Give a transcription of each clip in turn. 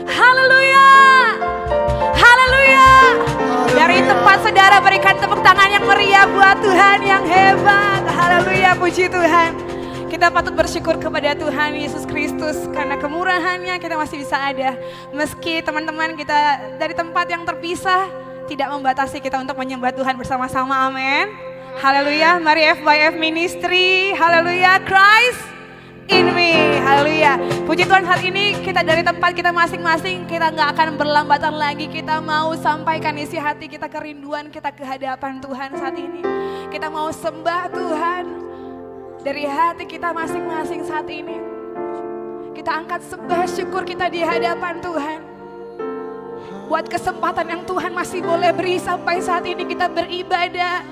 Haleluya. Haleluya. Dari tempat saudara berikan tepuk tangan yang meriah buat Tuhan yang hebat. Haleluya, puji Tuhan. Kita patut bersyukur kepada Tuhan Yesus Kristus karena kemurahannya kita masih bisa ada. Meski teman-teman kita dari tempat yang terpisah, tidak membatasi kita untuk menyembah Tuhan bersama-sama, amin. Haleluya, mari FYF Ministry, haleluya, Christ in me, haleluya. Puji Tuhan, hari ini kita dari tempat kita masing-masing, kita gak akan berlambatan lagi. Kita mau sampaikan isi hati kita, kerinduan kita ke hadapan Tuhan saat ini. Kita mau sembah Tuhan dari hati kita masing-masing saat ini. Kita angkat sembah syukur kita di hadapan Tuhan. Buat kesempatan yang Tuhan masih boleh beri sampai saat ini kita beribadah.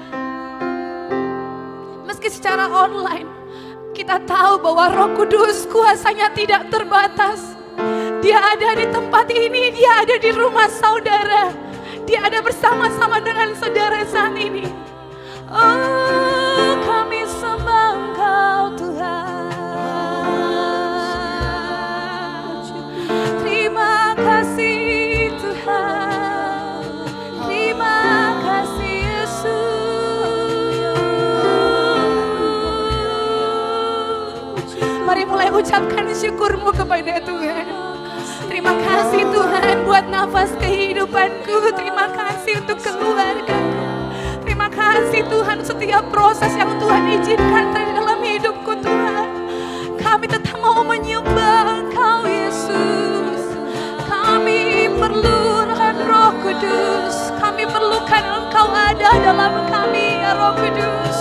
Meski secara online, kita tahu bahwa Roh Kudus kuasanya tidak terbatas. Dia ada di tempat ini, dia ada di rumah saudara. Dia ada bersama-sama dengan saudara saat ini. Oh, kami sembah Engkau Tuhan. Terima kasih Tuhan. Terima kasih Yesus. Mari mulai ucapkan syukurmu kepada Tuhan. Terima kasih Tuhan buat nafas kehidupanku. Terima kasih untuk keluargaku. Terima kasih Tuhan setiap proses yang Tuhan izinkan dalam hidupku Tuhan. Kami tetap mau menyembah Engkau Yesus. Kami perlukan Roh Kudus. Kami perlukan Engkau ada dalam kami ya Roh Kudus.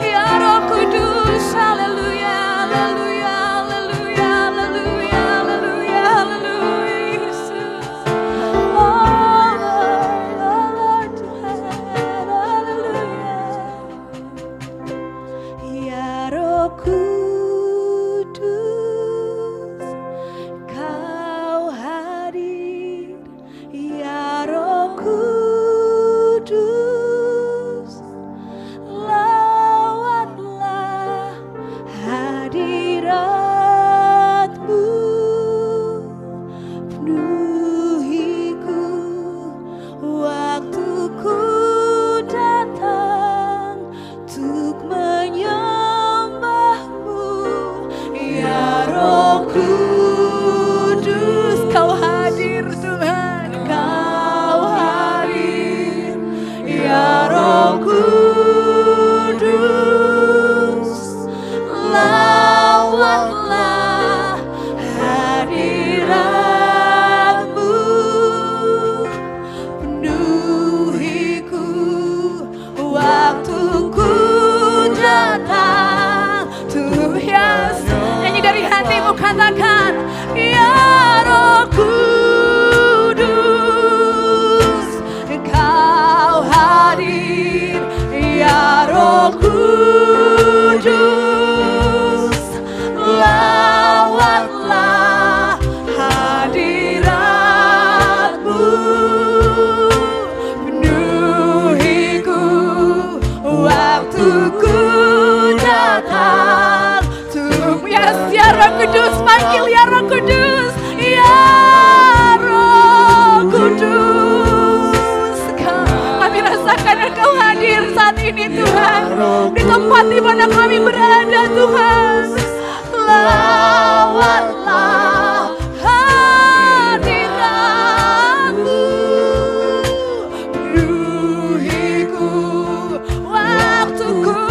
Ya Roh Kudus, haleluya, haleluya, haleluya, haleluya, haleluya, haleluya Yesus. Oh Lord Tuhan, haleluya. Ya Roh Kudus, Kau hadir. Ya Roh Kudus, lawatlah hadirat-Mu. Penuhiku waktuku datang untuk menyembah-Mu. Ya Roh Kudus, Kau hadir Tuhan, Kau hadir. Ya Roh Kudus, lawatlah hadirat-Mu. Penuhiku waktuku datang. Tuh yes. Nyanyi dari hatimu, katakan ya Roh Kudus, Kau hadir. Ya Roh Kudus, lawatlah hadirat-Mu. Penuhiku waktuku datang. Tuh yes, ya Roh Kudus, panggil ya Roh Kudus. Ya Roh Kudus, kami rasakan Engkau hadir saat ini Tuhan. Di tempat di mana kami berada Tuhan. Lawatlah hadirat-Mu. Penuhiku waktuku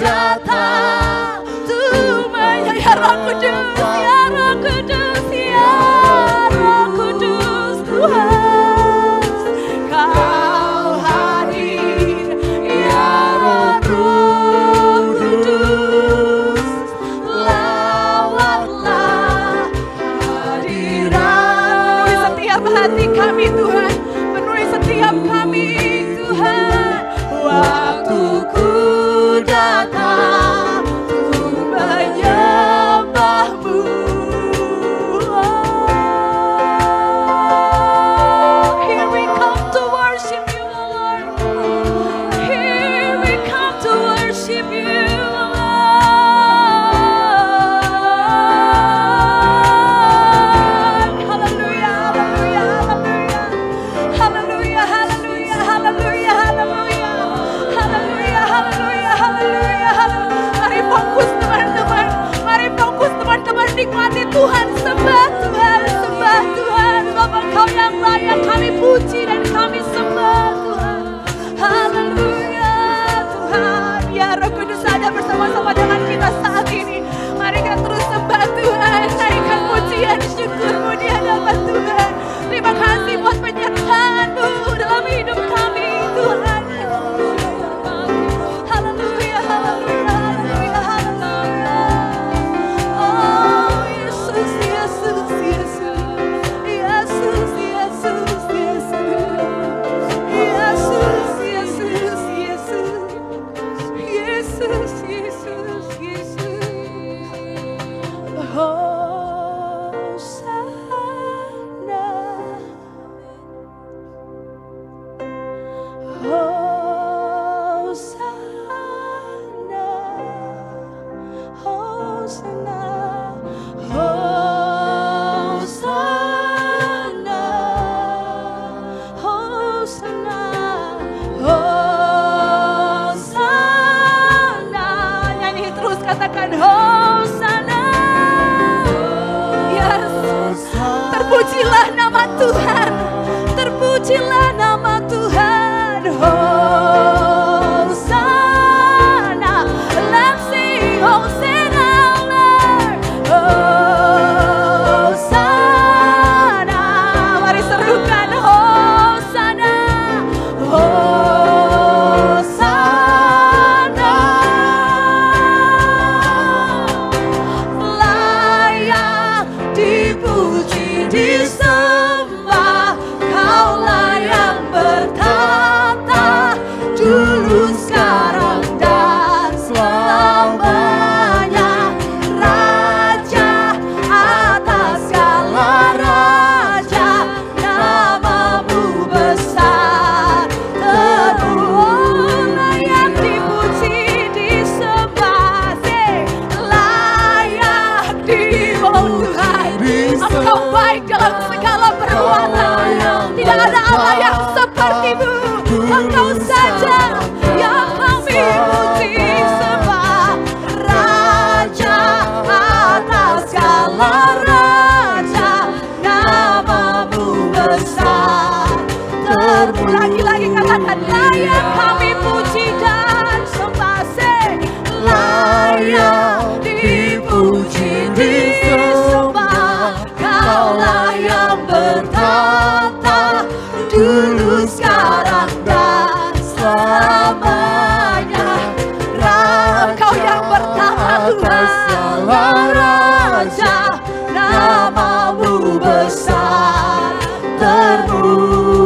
datang. Tuh ya Roh Kudus, ya Roh Kudus, ya Roh Kudus Tuhan. Kau hadir, ya Roh Kudus, lawatlah hadirat. Penuhi setiap hati kami Tuhan, penuhi setiap kami Tuhan. Waktuku datang untuk menyembah-Mu. Here we come to worship You, Lord. Here we come to worship You, Lord. Hallelujah. Terpujilah nama Tuhan. Terpujilah nama Tuhan. Hosana. Let's sing Hosana, Lord. Hosana. Mari serukan Hosana. Hosana. Layak dipuji, disembah. Kaulah yang bertata dulu, sekarang, dan selamanya. Raja atas segala raja, namamu besar terus. Layak dipuji, disembah. Layak dipuji. Engkau baik dalam segala perbuatan. Tidak ada Allah yang seperti-Mu. Engkau saja yang kami puji sembah. Raja atas segala raja, namamu besar. Lagi-lagi katakan, layak kami puji dan sembah. Layak dipuji, disembah. Kaulah yang bertata dulu, sekarang, dan selamanya. Engkau yang bertata Tuhan, Raja, namamu besar termulia.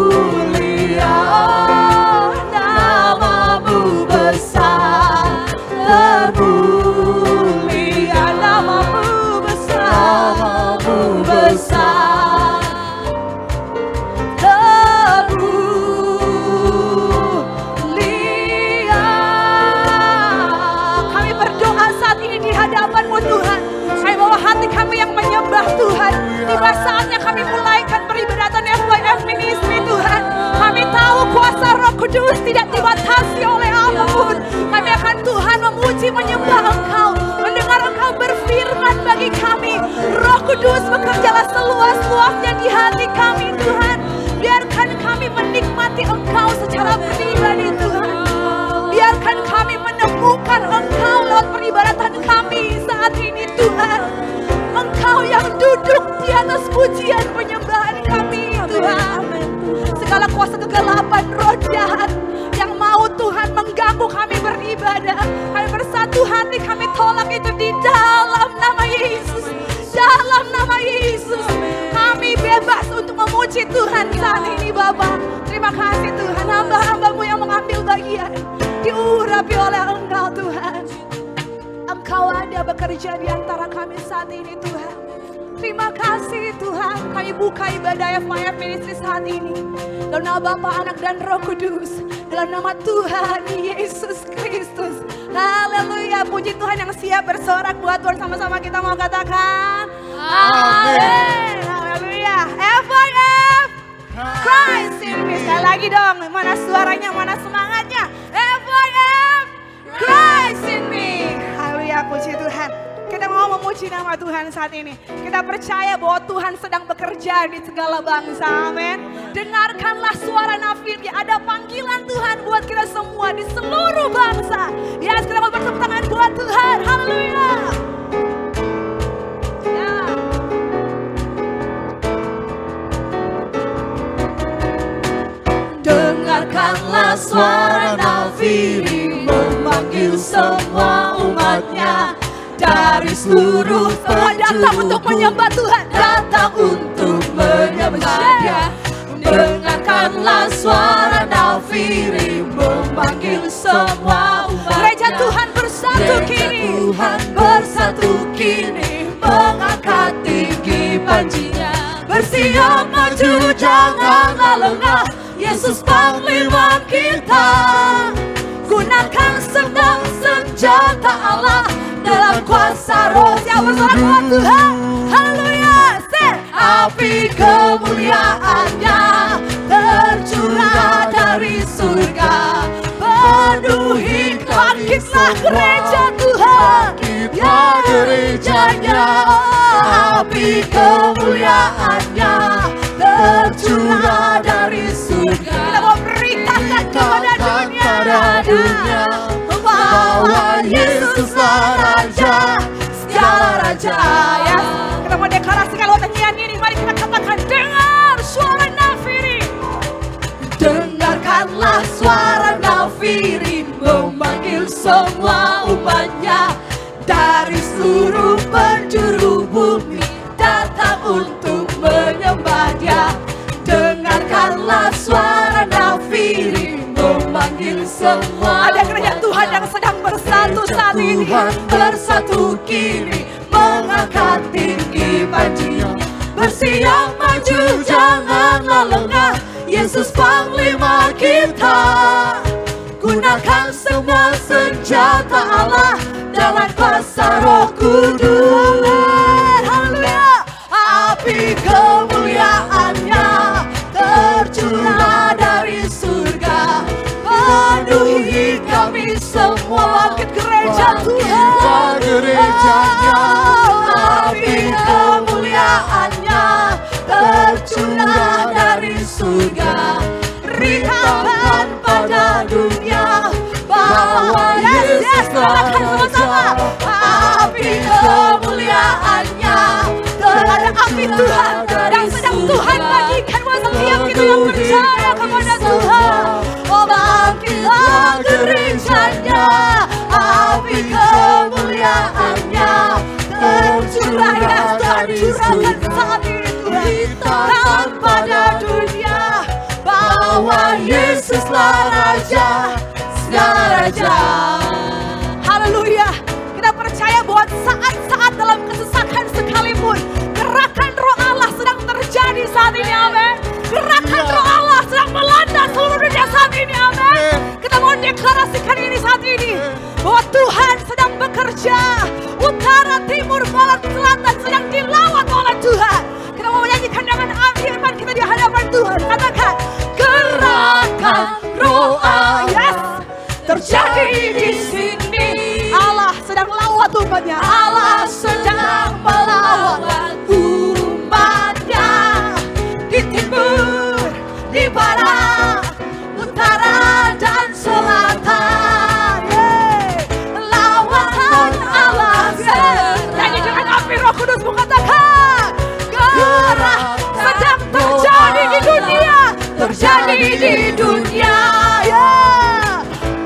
Namamu besar termulia. Namamu besar, namamu besar termulia. Kami berdoa saat ini di hadapan-Mu Tuhan. Kami bawa hati kami yang menyembah Tuhan. Tiba saatnya kami mulaikan peribadatan FYF Ministry Tuhan. Kami tahu kuasa Roh Kudus tidak dibatasi oleh apapun. Kami akan Tuhan memuji, menyembah Engkau, mendengar Engkau berfirman bagi kami. Roh Kudus bekerjalah seluas-luasnya di hati kami Tuhan. Biarkan kami menikmati Engkau secara pribadi Tuhan. Biarkan kami menemukan Engkau lewat peribadatan kami saat ini Tuhan. Engkau yang duduk di atas pujian penyembahan kami Tuhan. Segala kuasa kegelapan, roh jahat yang mau Tuhan mengganggu kami beribadah, kami bersatu hati, kami tolak itu di dalam nama Yesus. Dalam nama Yesus kami bebas untuk memuji Tuhan saat ini Bapa. Terima kasih Tuhan, hamba-hamba-Mu yang mengambil bagian diurapi oleh Engkau Tuhan. Engkau ada bekerja di antara kami saat ini Tuhan. Terima kasih Tuhan, kami buka ibadah FYF Ministry saat ini dalam nama Bapa, Anak, dan Roh Kudus, dalam nama Tuhan Yesus Kristus. Haleluya, puji Tuhan yang siap bersorak buat Tuhan. Sama-sama kita mau katakan amin. Haleluya. FYF Christ in me. Sekali lagi dong, mana suaranya, mana semangatnya? FYF Christ in me. Haleluya, puji Tuhan. Kita mau memuji nama Tuhan saat ini. Kita percaya bahwa Tuhan sedang bekerja di segala bangsa. Amin. Dengarkanlah suara nafirnya. Ada panggilan Tuhan buat kita semua di seluruh bangsa. Ya, kita mau bertepuk tangan buat Tuhan. Haleluya. Ya. Dengarkanlah suara nafiri memanggil semua umatnya. Dari seluruh datang untuk menyembah Tuhan, datang untuk menyembah Dia. Dengarkanlah suara nafiri memanggil semua umatnya. Gereja Tuhan bersatu kini, Tuhan bersatu kini, mengangkat tinggi panjinya. Bersiap maju, janganlah lengah, Yesus Panglima kita. Gunakan senang senjata Allah dalam kuasa Roh. Siapa bersorak buat Tuhan? Haleluya. Api kemuliaannya tercurah dari surga, penuhi bangkitlah gereja Tuhan, ya gerejanya. Api kemuliaan raja. Yes. Kita mau deklarasikan lewat nyanyian ini. Mari kita katakan, dengar suara nafiri. Dengarkanlah suara nafiri memanggil semua umatnya dari seluruh penjuru bumi datang untuk menyembah Dia. Dengarkanlah suara nafiri memanggil semua. Ada gereja Tuhan yang sedang bersatu saat ini. Tuhan bersatu kini mengangkat tinggi panjinya. Bersiap maju janganlah lengah, Yesus Panglima kita. Gunakan semua senjata Allah dalam kuasa Roh Kudus. Haleluya. Api kemuliaannya tercurah dari surga, penuhi kami semua. Bangkit gereja Tuhan. Gerejanya, api kemuliaannya tercurah dari surga. Beritakan pada dunia bahwa Yesus Raja. Api kemuliaannya Ada api Tuhan yang sedang Tuhan bagikan buat setiap kita yang percaya kepada Tuhan. Oh, bangkitlah gerejanya, api kemuliaannya tercurah dari Curahkan surga. saat ini Tuhan. Beritakan pada dunia bahwa Yesuslah Raja, segala Raja. Haleluya. Kita percaya bahwa saat-saat dalam kesesakan sekalipun, gerakan Roh Allah sedang terjadi saat ini, amin. Gerakan Roh Allah sedang melanda seluruh dunia saat ini, amin. Kita mau deklarasikan ini saat ini, bahwa Tuhan sedang bekerja. Utara, timur, barat, selatan sedang dilawat oleh Tuhan. Kita mau menyanyikan dengan firman kita di hadapan Tuhan. Katakan, gerakan Roh Allah, yes, terjadi di sini. Allah sedang lawat umatnya. Allah sedang melawat umatnya di timur, di barat, utara dan selatan. Lawatan Allah Nyanyi dengan api Roh Kudus mengatakan, gerak sedang terjadi di dunia. terjadi di dunia.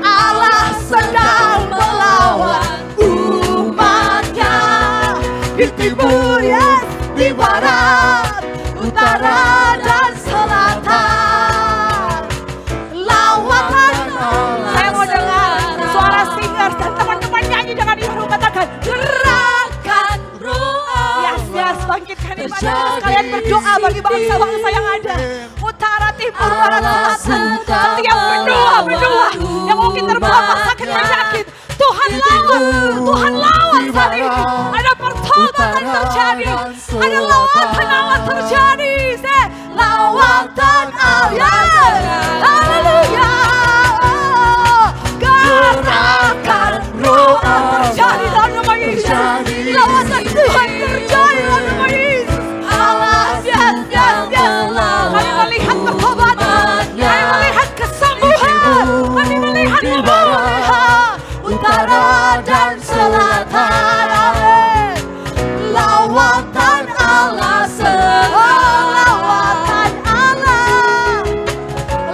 Allah sedang melawat umatnya di timur, di barat, utara dan selatan. Lawatan Allah. Saya mau dengar suara singers dan teman-teman nyanyi dengan ibu katakan, Gerakan Roh. yes, bangkitkan ibadah kita sekalian berdoa bagi bangsa-bangsa yang ada. Utara, timur, barat, selatan. Setiap benua yang mungkin terbawa sakit penyakit, Tuhan lawat saat ini. Ada pertobatan terjadi, ada lawatan Allah terjadi. Lawatan Allah, haleluya. Gerakan Roh terjadi dalam nama Yesus. Lawatan Tuhan terjadi dalam nama Yesus. Allah, yes. Kami melihat pertobatan, kami melihat kesembuhan, kami melihat pemulihan. Utara dan selatan, amin. Lawatan Allah lawatan Allah,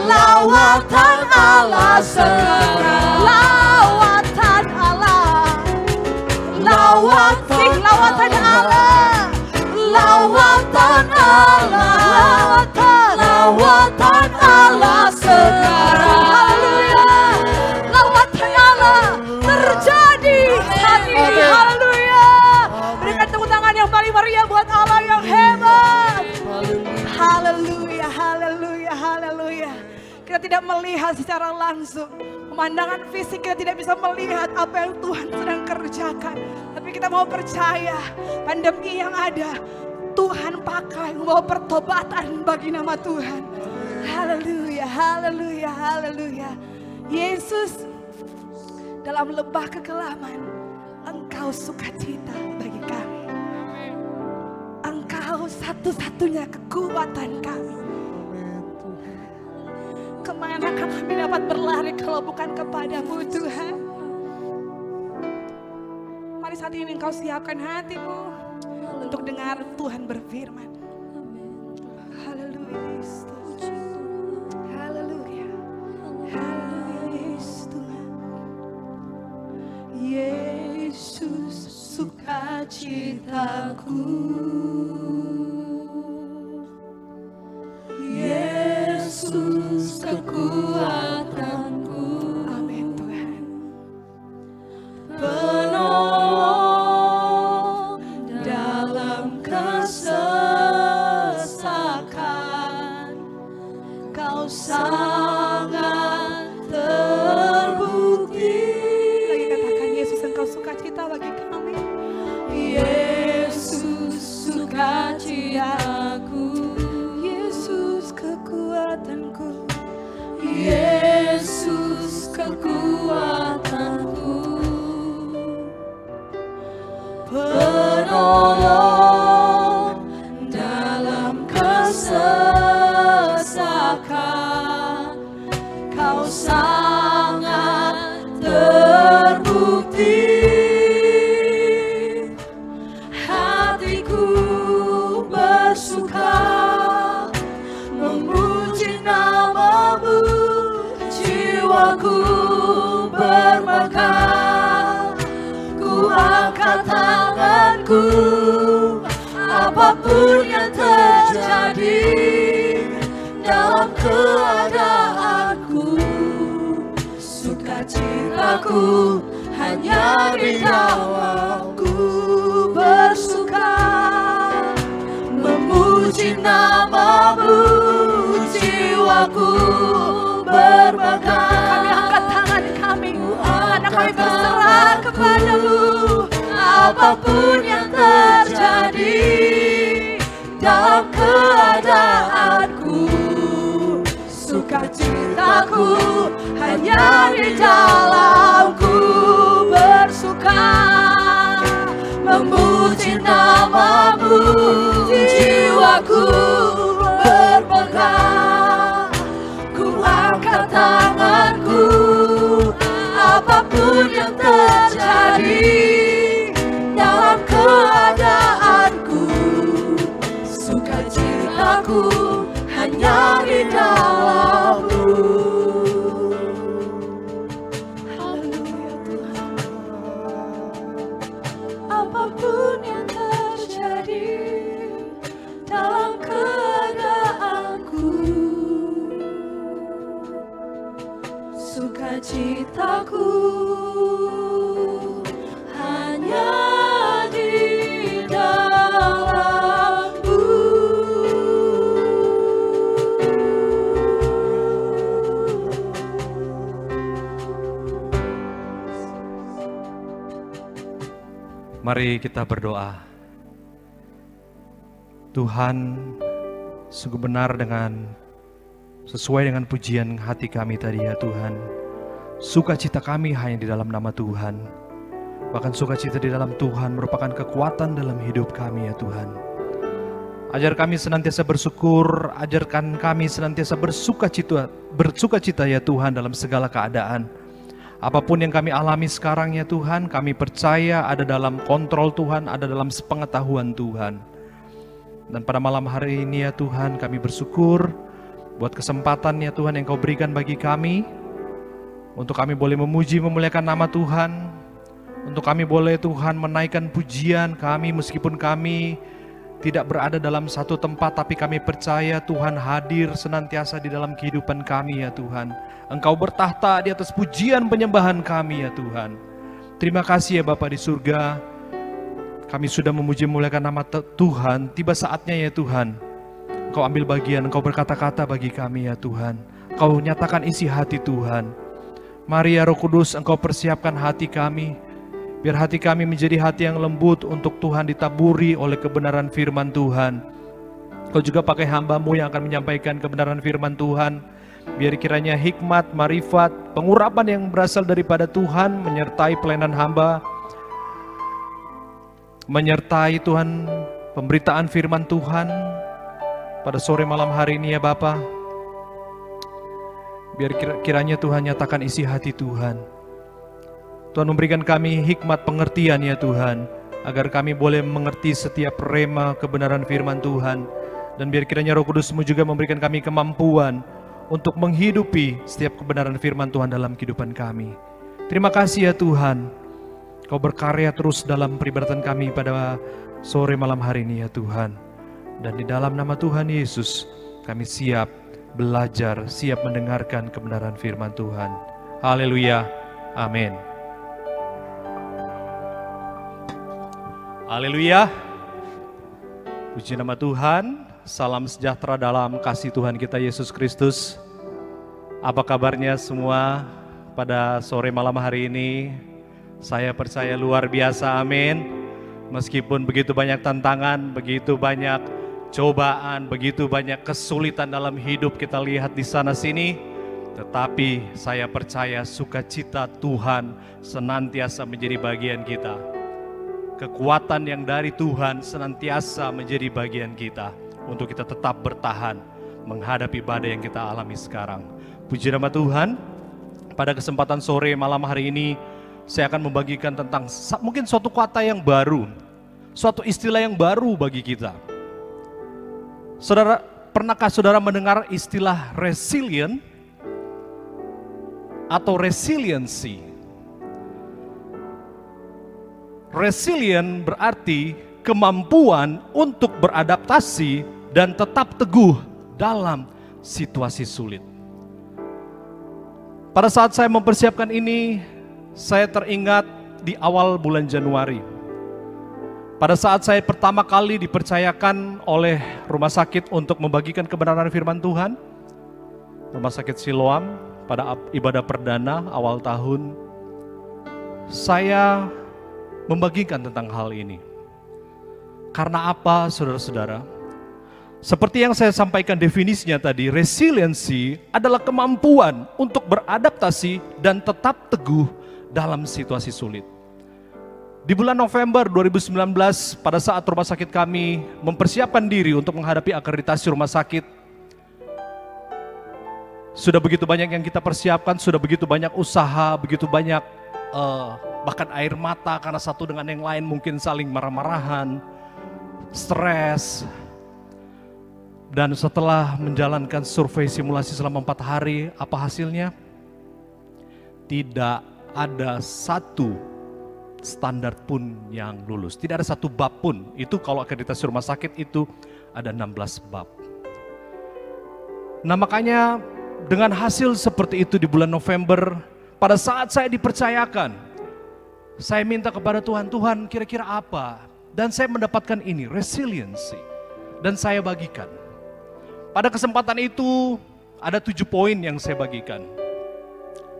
lawatan Allah segera, Lawatan Allah, lawatan Allah, lawatan Allah, lawatan Allah segera. haleluya. Lawatan Allah terjadi saat ini, haleluya. Berikan tepuk tangan yang paling meriah buat Allah yang hebat. Haleluya, haleluya, haleluya. Kita tidak melihat secara langsung, pemandangan fisik kita tidak bisa melihat apa yang Tuhan sedang kerjakan. Tapi kita mau percaya pandemi yang ada, Tuhan pakai membawa pertobatan bagi nama Tuhan. Haleluya, haleluya, haleluya. Yesus, dalam lembah kekelaman, Engkau sukacita bagi kami. Engkau satu-satunya kekuatan kami. Kemanakah kami dapat berlari kalau bukan kepadamu Tuhan? Mari Mari saat ini engkau siapkan hatimu untuk dengar Tuhan berfirman. Haleluya Yesus. Haleluya. Haleluya Yesus Tuhan. Yesus sukacitaku. Yesus kekuatanku. Amin Tuhan. Penolong dalam kesesakan, Kau sangat terbukti. Lagi katakan, Yesus engkau sukacita bagi kami. Yesus sukacitaku. Yesus kekuatanku. Yesus kekuatanku. Penolong dalam kesesakan, Kau sangat terbukti. Hatiku bersuka memuji nama-Mu, jiwaku bermegah. Ku angkat tanganku, apapun yang terjadi dalam keadaanku. Sukacitaku hanya di dalam-Ku bersuka memuji nama-Mu, jiwaku bermegah. Kami angkat tangan kami, karena kami berserah kepada-Mu. Apapun yang terjadi dalam keadaanku, sukacitaku hanya di dalam-Ku bersuka memuji nama-Mu, jiwaku bermegah. Ku angkat tanganku, apapun yang terjadi dalam keadaanku, sukacitaku hanya di dalam-Mu. Haleluya Tuhan. Apapun yang terjadi dalam keadaanku, sukacitaku hanya di dalam-Mu. Mari kita berdoa. Tuhan, sungguh benar sesuai dengan pujian hati kami tadi ya Tuhan. Sukacita kami hanya di dalam nama Tuhan. Bahkan sukacita di dalam Tuhan merupakan kekuatan dalam hidup kami ya Tuhan. Ajar kami senantiasa bersyukur, ajarkan kami senantiasa bersukacita ya Tuhan dalam segala keadaan. Apapun yang kami alami sekarang ya Tuhan, kami percaya ada dalam kontrol Tuhan, ada dalam sepengetahuan Tuhan. Dan pada malam hari ini ya Tuhan, kami bersyukur buat kesempatan ya Tuhan yang Kau berikan bagi kami, untuk kami boleh memuji memuliakan nama Tuhan, untuk kami boleh Tuhan menaikkan pujian kami meskipun kami tidak berada dalam satu tempat, tapi kami percaya Tuhan hadir senantiasa di dalam kehidupan kami ya Tuhan. Engkau bertahta di atas pujian penyembahan kami ya Tuhan. Terima kasih ya Bapa di surga. Kami sudah memuji memuliakan nama Tuhan. Tiba saatnya ya Tuhan, Engkau ambil bagian, Engkau berkata-kata bagi kami ya Tuhan. Engkau nyatakan isi hati Tuhan. Mari ya Roh Kudus, Engkau persiapkan hati kami. Biar hati kami menjadi hati yang lembut untuk Tuhan, ditaburi oleh kebenaran firman Tuhan. Kau juga pakai hamba-Mu yang akan menyampaikan kebenaran firman Tuhan. Biar kiranya hikmat, marifat, pengurapan yang berasal daripada Tuhan menyertai pelayanan hamba. Menyertai Tuhan pemberitaan firman Tuhan pada sore malam hari ini ya Bapa. Biar kiranya Tuhan nyatakan isi hati Tuhan. Tuhan memberikan kami hikmat pengertian ya Tuhan, agar kami boleh mengerti setiap rema kebenaran firman Tuhan. Dan biar kiranya Roh Kudus-Mu juga memberikan kami kemampuan untuk menghidupi setiap kebenaran firman Tuhan dalam kehidupan kami. Terima kasih ya Tuhan, Kau berkarya terus dalam peribadatan kami pada sore malam hari ini ya Tuhan. Dan di dalam nama Tuhan Yesus, kami siap belajar, siap mendengarkan kebenaran firman Tuhan. Haleluya, amin. Haleluya. Puji nama Tuhan. Salam sejahtera dalam kasih Tuhan kita Yesus Kristus. Apa kabarnya semua pada sore malam hari ini? Saya percaya luar biasa, amin. Meskipun begitu banyak tantangan, begitu banyak cobaan, begitu banyak kesulitan dalam hidup kita lihat di sana sini, tetapi saya percaya sukacita Tuhan senantiasa menjadi bagian kita. Kekuatan yang dari Tuhan senantiasa menjadi bagian kita untuk kita tetap bertahan menghadapi badai yang kita alami sekarang. Puji nama Tuhan. Pada kesempatan sore malam hari ini saya akan membagikan tentang mungkin suatu kata yang baru, suatu istilah yang baru bagi kita. Saudara, pernahkah saudara mendengar istilah resilient atau resiliency? Resilient berarti kemampuan untuk beradaptasi dan tetap teguh dalam situasi sulit. Pada saat saya mempersiapkan ini, saya teringat di awal bulan Januari. Pada saat saya pertama kali dipercayakan oleh rumah sakit untuk membagikan kebenaran firman Tuhan, Rumah Sakit Siloam, pada ibadah perdana awal tahun, saya membagikan tentang hal ini. Karena apa, saudara-saudara? Seperti yang saya sampaikan definisinya tadi, resiliency adalah kemampuan untuk beradaptasi dan tetap teguh dalam situasi sulit. Di bulan November 2019, pada saat rumah sakit kami mempersiapkan diri untuk menghadapi akreditasi rumah sakit, sudah begitu banyak yang kita persiapkan, sudah begitu banyak usaha, begitu banyak bahkan air mata karena satu dengan yang lain mungkin saling marah-marahan, stres. Dan setelah menjalankan survei simulasi selama 4 hari, apa hasilnya? Tidak ada satu standar pun yang lulus. Tidak ada satu bab pun. Itu kalau akreditasi rumah sakit itu ada 16 bab. Nah makanya dengan hasil seperti itu di bulan November, pada saat saya dipercayakan, saya minta kepada Tuhan, Tuhan kira-kira apa? Dan saya mendapatkan ini, resiliency. Dan saya bagikan. Pada kesempatan itu ada 7 poin yang saya bagikan.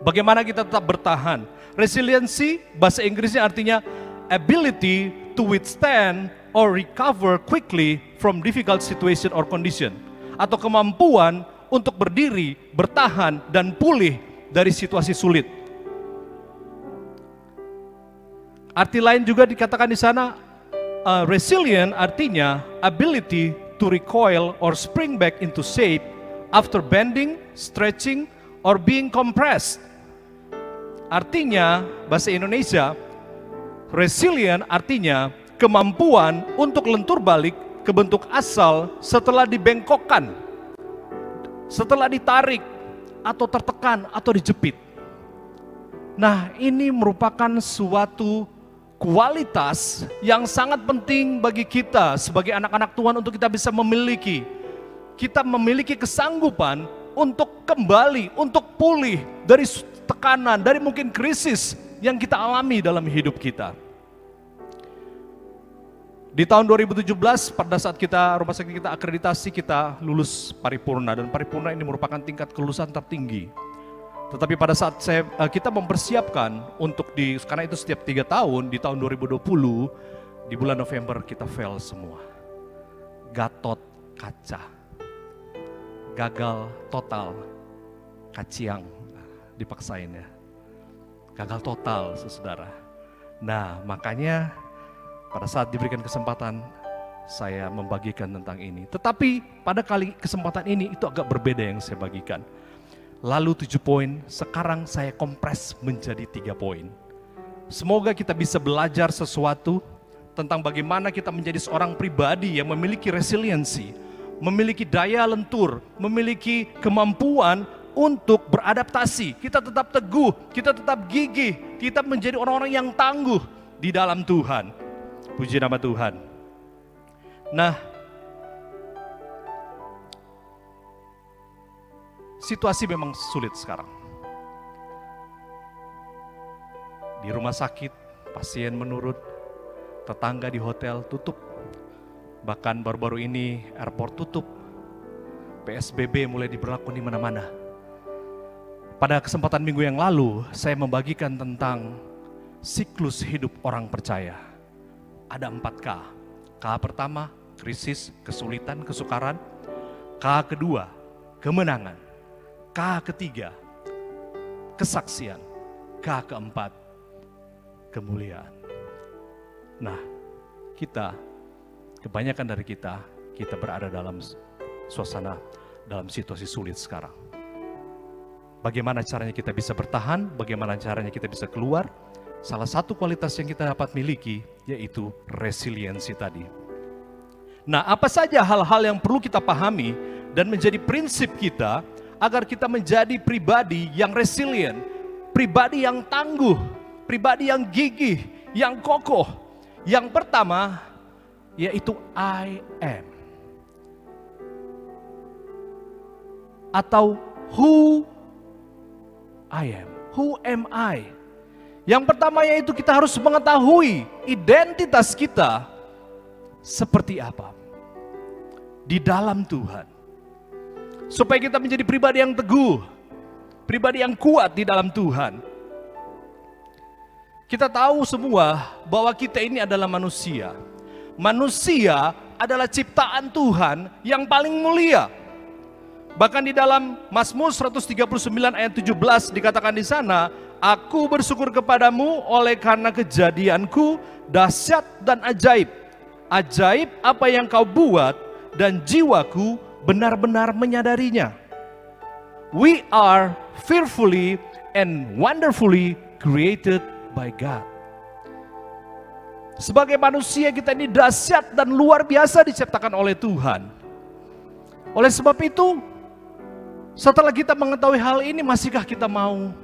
Bagaimana kita tetap bertahan. Resiliency, bahasa Inggrisnya artinya ability to withstand or recover quickly from difficult situation or condition. Atau kemampuan untuk berdiri, bertahan, dan pulih dari situasi sulit. Arti lain juga dikatakan di sana, resilient artinya ability to recoil or spring back into shape after bending, stretching, or being compressed. Artinya, bahasa Indonesia, resilient artinya kemampuan untuk lentur balik ke bentuk asal setelah dibengkokkan, setelah ditarik, atau tertekan, atau dijepit. Nah, ini merupakan suatu kualitas yang sangat penting bagi kita sebagai anak-anak Tuhan untuk kita bisa memiliki. Kita memiliki kesanggupan untuk kembali, untuk pulih dari tekanan, dari mungkin krisis yang kita alami dalam hidup kita. Di tahun 2017 pada saat rumah sakit kita akreditasi, kita lulus paripurna, dan paripurna ini merupakan tingkat kelulusan tertinggi. Tetapi pada saat kita mempersiapkan untuk karena itu setiap 3 tahun, di tahun 2020, di bulan November kita fail semua. Gatot kaca. Gagal total. Kaciang, dipaksain ya. Gagal total, saudara. Nah, makanya pada saat diberikan kesempatan, saya membagikan tentang ini. Tetapi pada kesempatan ini itu agak berbeda yang saya bagikan. Lalu 7 poin, sekarang saya kompres menjadi 3 poin. Semoga kita bisa belajar sesuatu tentang bagaimana kita menjadi seorang pribadi yang memiliki resiliensi, memiliki daya lentur, memiliki kemampuan untuk beradaptasi. Kita tetap teguh, kita tetap gigih, kita menjadi orang-orang yang tangguh di dalam Tuhan. Puji nama Tuhan. Nah, situasi memang sulit sekarang. Di rumah sakit, pasien menurun, tetangga di hotel tutup. Bahkan baru-baru ini airport tutup. PSBB mulai diberlakukan di mana-mana. Pada kesempatan minggu yang lalu, saya membagikan tentang siklus hidup orang percaya. Ada 4 K. K pertama, krisis, kesulitan, kesukaran. K kedua, kemenangan. K ketiga, kesaksian. K keempat, kemuliaan. Nah, kebanyakan dari kita berada dalam suasana, dalam situasi sulit sekarang. Bagaimana caranya kita bisa bertahan, bagaimana caranya kita bisa keluar? Salah satu kualitas yang kita dapat miliki, yaitu resiliensi tadi. Nah, apa saja hal-hal yang perlu kita pahami dan menjadi prinsip kita, agar kita menjadi pribadi yang resilient, pribadi yang tangguh, pribadi yang gigih, yang kokoh. Yang pertama, yaitu I am. Atau who I am. Who am I? Yang pertama yaitu kita harus mengetahui identitas kita seperti apa di dalam Tuhan. Supaya kita menjadi pribadi yang teguh, pribadi yang kuat di dalam Tuhan. Kita tahu semua bahwa kita ini adalah manusia. Manusia adalah ciptaan Tuhan yang paling mulia. Bahkan di dalam Mazmur 139 ayat 17 dikatakan di sana, aku bersyukur kepadamu oleh karena kejadianku dahsyat dan ajaib. Ajaib apa yang kau buat dan jiwaku benar-benar menyadarinya. We are fearfully and wonderfully created by God. Sebagai manusia kita ini dahsyat dan luar biasa diciptakan oleh Tuhan. Oleh sebab itu, setelah kita mengetahui hal ini, masihkah kita mau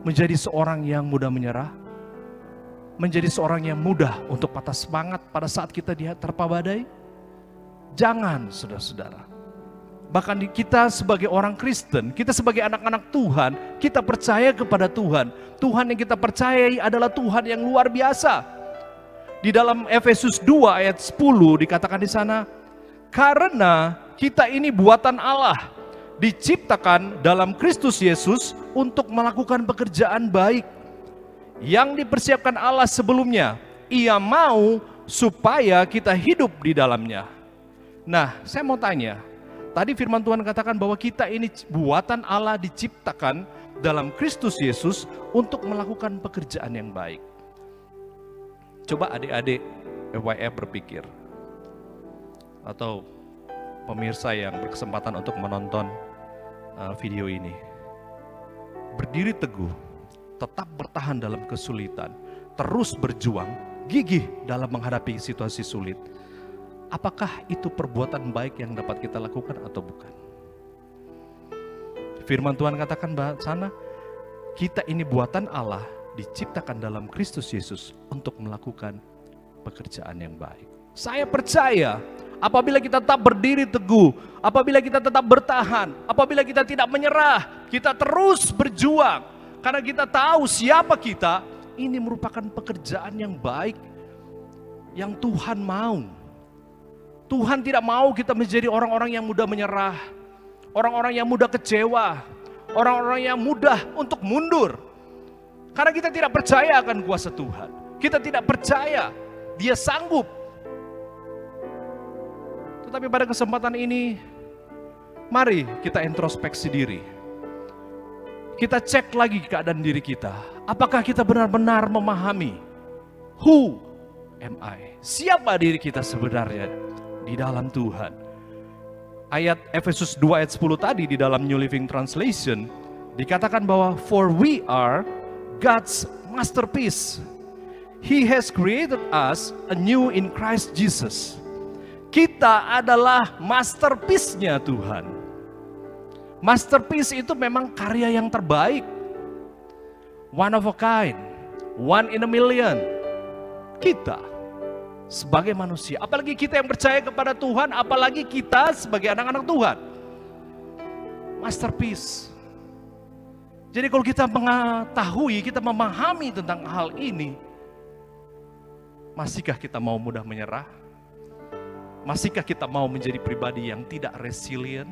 menjadi seorang yang mudah menyerah? Menjadi seorang yang mudah untuk patah semangat pada saat kita diterpa badai? Jangan, saudara-saudara. Bahkan kita sebagai orang Kristen, kita sebagai anak-anak Tuhan, kita percaya kepada Tuhan. Tuhan yang kita percayai adalah Tuhan yang luar biasa. Di dalam Efesus 2 ayat 10 dikatakan di sana, karena kita ini buatan Allah, diciptakan dalam Kristus Yesus untuk melakukan pekerjaan baik yang dipersiapkan Allah sebelumnya. Ia mau supaya kita hidup di dalamnya. Nah, saya mau tanya, tadi firman Tuhan katakan bahwa kita ini buatan Allah diciptakan dalam Kristus Yesus untuk melakukan pekerjaan yang baik. Coba adik-adik FYF berpikir, atau pemirsa yang berkesempatan untuk menonton video ini. Berdiri teguh, tetap bertahan dalam kesulitan, terus berjuang, gigih dalam menghadapi situasi sulit. Apakah itu perbuatan baik yang dapat kita lakukan atau bukan? Firman Tuhan katakan bahwa sana, kita ini buatan Allah, diciptakan dalam Kristus Yesus untuk melakukan pekerjaan yang baik. Saya percaya apabila kita tetap berdiri teguh, apabila kita tetap bertahan, apabila kita tidak menyerah, kita terus berjuang, karena kita tahu siapa kita, ini merupakan pekerjaan yang baik yang Tuhan mau. Tuhan tidak mau kita menjadi orang-orang yang mudah menyerah, orang-orang yang mudah kecewa, orang-orang yang mudah untuk mundur. Karena kita tidak percaya akan kuasa Tuhan. Kita tidak percaya Dia sanggup. Tetapi pada kesempatan ini, mari kita introspeksi diri. Kita cek lagi keadaan diri kita. Apakah kita benar-benar memahami who am I? Siapa diri kita sebenarnya di dalam Tuhan? Ayat Efesus 2 ayat 10 tadi di dalam New Living Translation dikatakan bahwa for we are God's masterpiece. He has created us anew in Christ Jesus. Kita adalah masterpiece-nya Tuhan. Masterpiece itu memang karya yang terbaik. One of a kind, one in a million. Kita sebagai manusia, apalagi kita yang percaya kepada Tuhan, apalagi kita sebagai anak-anak Tuhan. Masterpiece. Jadi kalau kita mengetahui, kita memahami tentang hal ini, masihkah kita mau mudah menyerah? Masihkah kita mau menjadi pribadi yang tidak resilient?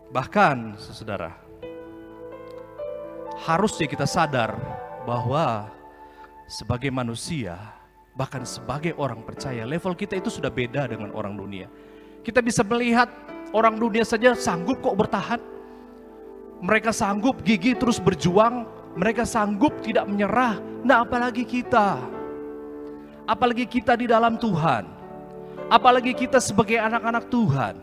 Bahkan, saudara, harusnya kita sadar bahwa sebagai manusia, bahkan sebagai orang percaya, level kita itu sudah beda dengan orang dunia. Kita bisa melihat orang dunia saja sanggup kok bertahan. Mereka sanggup gigih terus berjuang. Mereka sanggup tidak menyerah. Nah, apalagi kita. Apalagi kita di dalam Tuhan. Apalagi kita sebagai anak-anak Tuhan.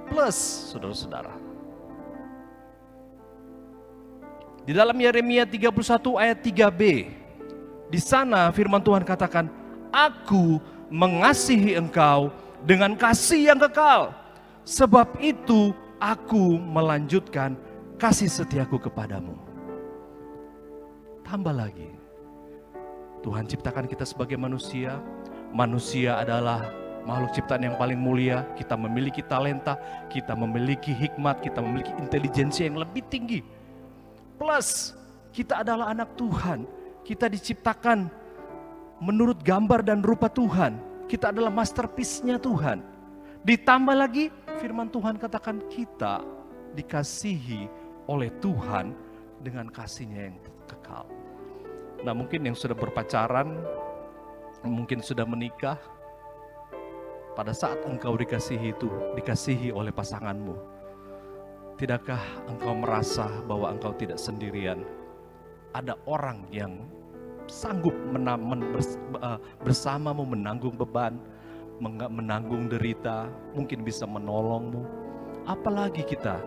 Plus, saudara-saudara. Di dalam Yeremia 31 ayat 3b. Di sana firman Tuhan katakan, Aku mengasihi engkau dengan kasih yang kekal. Sebab itu aku melanjutkan kasih setiaku kepadamu. Tambah lagi, Tuhan ciptakan kita sebagai manusia. Manusia adalah makhluk ciptaan yang paling mulia. Kita memiliki talenta, kita memiliki hikmat, kita memiliki intelijensi yang lebih tinggi. Plus, kita adalah anak Tuhan. Kita diciptakan menurut gambar dan rupa Tuhan. Kita adalah masterpiece-nya Tuhan. Ditambah lagi, firman Tuhan katakan kita dikasihi oleh Tuhan dengan kasih-Nya yang kekal. Nah, mungkin yang sudah berpacaran, mungkin sudah menikah, pada saat engkau dikasihi oleh pasanganmu, tidakkah engkau merasa bahwa engkau tidak sendirian? Ada orang yang sanggup bersamamu menanggung beban, menanggung derita, mungkin bisa menolongmu. Apalagi kita,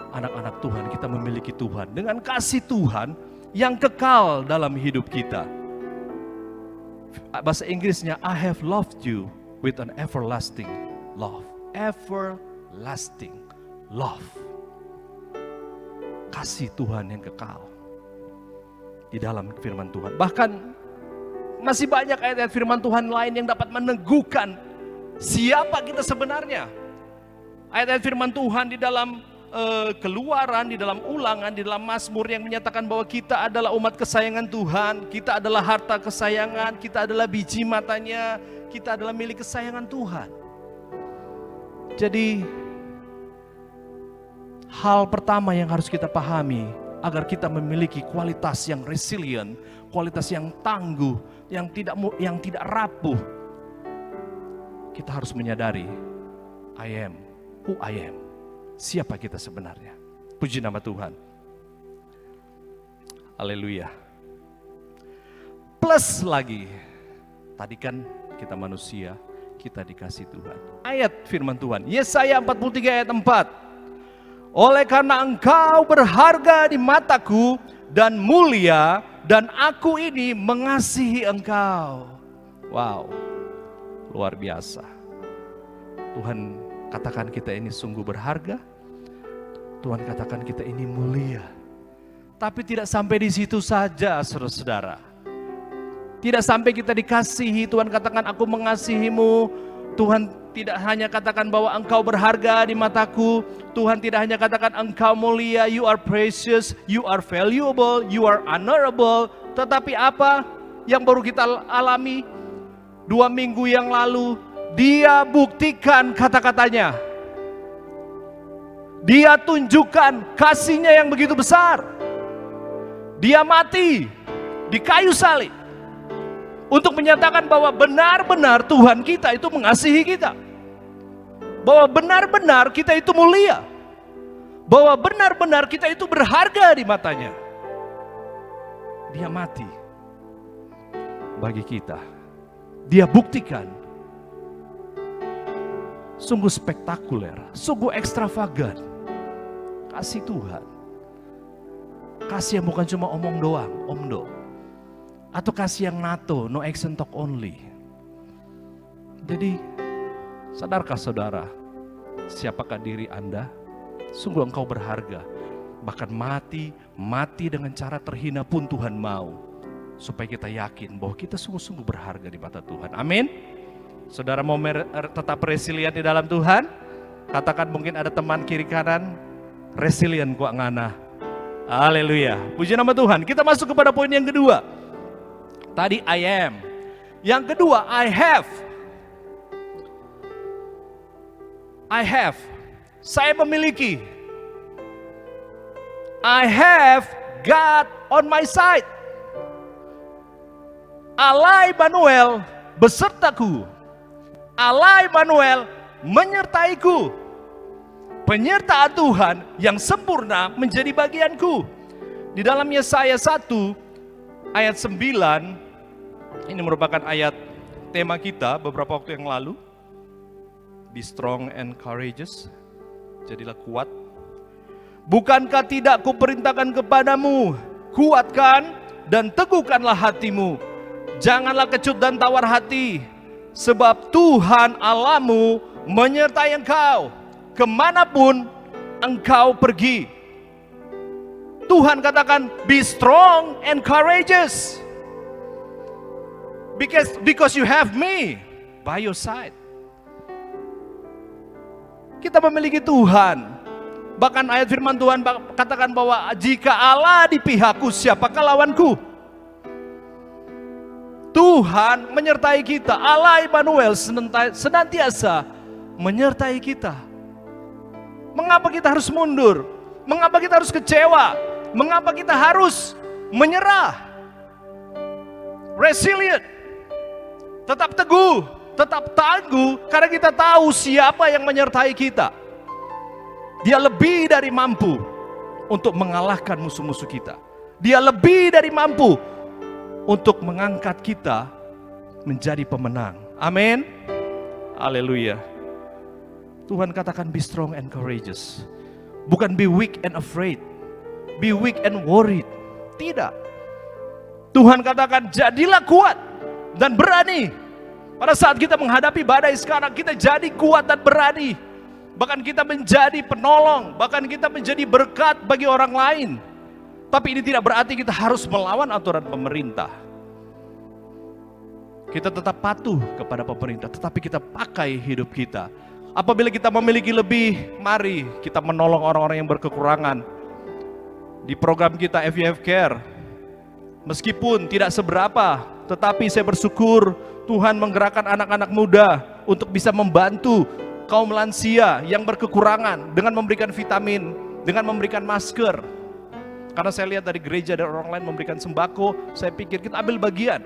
anak-anak Tuhan, kita memiliki Tuhan dengan kasih Tuhan yang kekal dalam hidup kita. Bahasa Inggrisnya, I have loved you with an everlasting love. Everlasting love. Kasih Tuhan yang kekal di dalam firman Tuhan. Bahkan masih banyak ayat-ayat firman Tuhan lain yang dapat meneguhkan siapa kita sebenarnya. Ayat-ayat firman Tuhan di dalam Keluaran, di dalam Ulangan, di dalam Mazmur yang menyatakan bahwa kita adalah umat kesayangan Tuhan, kita adalah harta kesayangan, kita adalah biji matanya, kita adalah milik kesayangan Tuhan. Jadi hal pertama yang harus kita pahami agar kita memiliki kualitas yang resilient, kualitas yang tangguh, yang tidak rapuh, kita harus menyadari I am who I am. Siapa kita sebenarnya? Puji nama Tuhan. Haleluya. Plus lagi, tadi kan kita manusia, kita dikasih Tuhan. Ayat firman Tuhan, Yesaya 43 ayat 4. Oleh karena engkau berharga di mataku dan mulia, dan aku ini mengasihi engkau. Wow, luar biasa. Tuhan katakan kita ini sungguh berharga. Tuhan katakan kita ini mulia. Tapi tidak sampai di situ saja, saudara-saudara. Tidak sampai kita dikasihi, Tuhan katakan aku mengasihimu. Tuhan tidak hanya katakan bahwa engkau berharga di mataku. Tuhan tidak hanya katakan engkau mulia, you are precious, you are valuable, you are honorable. Tetapi apa yang baru kita alami 2 minggu yang lalu? Dia buktikan kata-katanya. Dia tunjukkan kasih-Nya yang begitu besar. Dia mati di kayu salib untuk menyatakan bahwa benar-benar Tuhan kita itu mengasihi kita. Bahwa benar-benar kita itu mulia. Bahwa benar-benar kita itu berharga di matanya. Dia mati bagi kita. Dia buktikan sungguh spektakuler, sungguh ekstravagan. Kasih Tuhan. Kasih yang bukan cuma omong doang, omdo. Atau kasih yang NATO, no action talk only. Jadi, sadarkah saudara, siapakah diri Anda? Sungguh engkau berharga. Bahkan mati dengan cara terhina pun Tuhan mau. Supaya kita yakin bahwa kita sungguh-sungguh berharga di mata Tuhan. Amin. Saudara mau tetap resilient di dalam Tuhan? Katakan mungkin ada teman kiri kanan, resilient kok ngana. Haleluya. Puji nama Tuhan. Kita masuk kepada poin yang kedua. Tadi I am. Yang kedua I have. I have. Saya memiliki. I have God on my side. Allah Immanuel besertaku. Allah Immanuel menyertaiku. Penyertaan Tuhan yang sempurna menjadi bagianku. Di dalam Yesaya 1 ayat 9, ini merupakan ayat tema kita beberapa waktu yang lalu. Be strong and courageous. Jadilah kuat. Bukankah tidak kuperintahkan kepadamu, kuatkan dan teguhkanlah hatimu. Janganlah kecut dan tawar hati, sebab Tuhan Allahmu menyertai engkau kemanapun engkau pergi. Tuhan katakan, be strong and courageous. Because you have me by your side. Kita memiliki Tuhan. Bahkan ayat firman Tuhan katakan bahwa jika Allah di pihakku, siapakah lawanku? Tuhan menyertai kita. Allah Immanuel senantiasa menyertai kita. Mengapa kita harus mundur? Mengapa kita harus kecewa? Mengapa kita harus menyerah? Resilient. Tetap teguh, tetap tangguh, karena kita tahu siapa yang menyertai kita. Dia lebih dari mampu untuk mengalahkan musuh-musuh kita. Dia lebih dari mampu untuk mengangkat kita menjadi pemenang. Amin. Haleluya. Tuhan katakan be strong and courageous. Bukan be weak and afraid. Be weak and worried. Tidak. Tuhan katakan jadilah kuat dan berani. Pada saat kita menghadapi badai sekarang, kita jadi kuat dan berani. Bahkan kita menjadi penolong. Bahkan kita menjadi berkat bagi orang lain. Tapi ini tidak berarti kita harus melawan aturan pemerintah. Kita tetap patuh kepada pemerintah, tetapi kita pakai hidup kita. Apabila kita memiliki lebih, mari kita menolong orang-orang yang berkekurangan. Di program kita FVF Care, meskipun tidak seberapa, tetapi saya bersyukur Tuhan menggerakkan anak-anak muda untuk bisa membantu kaum lansia yang berkekurangan dengan memberikan vitamin, dengan memberikan masker. Karena saya lihat dari gereja dan orang lain memberikan sembako, saya pikir kita ambil bagian.